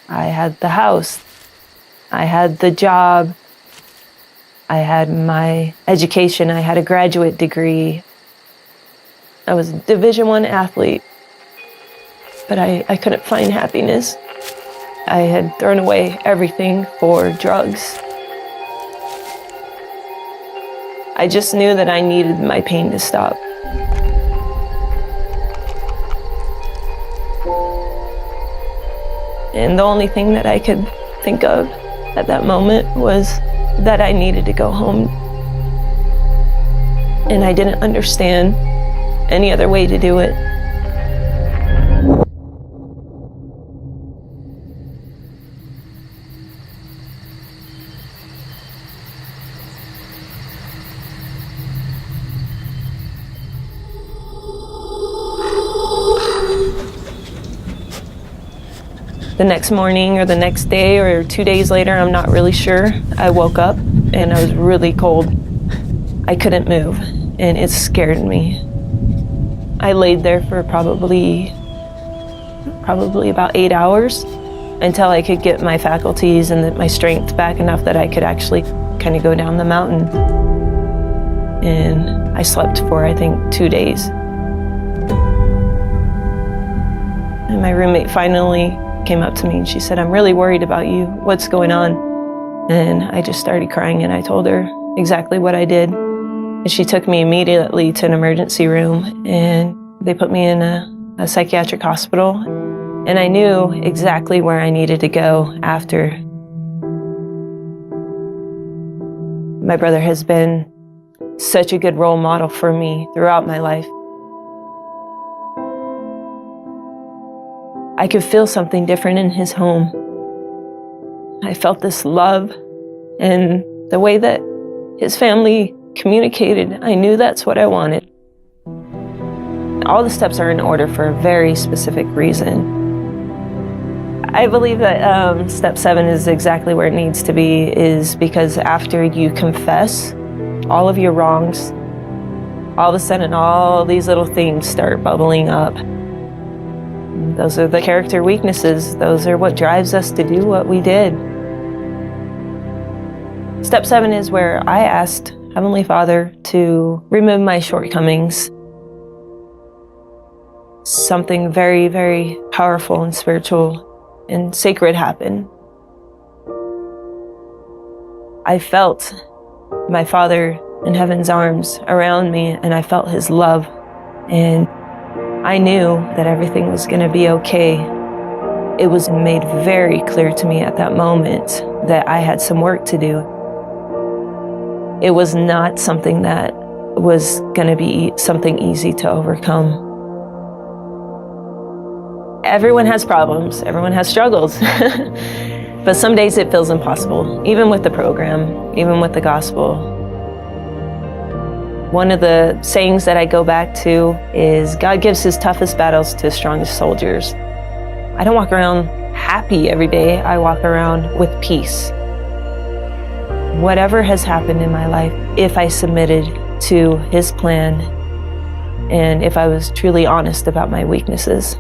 I had the house. I had the job. I had my education. I had a graduate degree. I was a Division I athlete, but I couldn't find happiness. I had thrown away everything for drugs. I just knew that I needed my pain to stop. And the only thing that I could think of at that moment was that I needed to go home. And I didn't understand any other way to do it. The next morning or the next day or 2 days later, I'm not really sure, I woke up and I was really cold. I couldn't move and it scared me. I laid there for probably about 8 hours until I could get my faculties and my strength back enough that I could actually kind of go down the mountain. And I slept for, I think, 2 days. And my roommate finally came up to me and she said, "I'm really worried about you. What's going on?" And I just started crying and I told her exactly what I did. And she took me immediately to an emergency room and they put me in a psychiatric hospital. And I knew exactly where I needed to go after. My brother has been such a good role model for me throughout my life. I could feel something different in his home. I felt this love, and the way that his family communicated, I knew that's what I wanted. All the steps are in order for a very specific reason. I believe that step 7 is exactly where it needs to be, is because after you confess all of your wrongs, all of a sudden all these little things start bubbling up. Those are the character weaknesses. Those are what drives us to do what we did. Step 7 is where I asked Heavenly Father to remove my shortcomings. Something very, very powerful and spiritual and sacred happened. I felt my Father in heaven's arms around me, and I felt His love, and I knew that everything was going to be okay. It was made very clear to me at that moment that I had some work to do. It was not something that was going to be something easy to overcome. Everyone has problems, everyone has struggles, but some days it feels impossible, even with the program, even with the gospel. One of the sayings that I go back to is, God gives His toughest battles to His strongest soldiers. I don't walk around happy every day, I walk around with peace. Whatever has happened in my life, if I submitted to His plan and if I was truly honest about my weaknesses,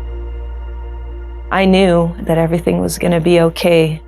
I knew that everything was going to be okay.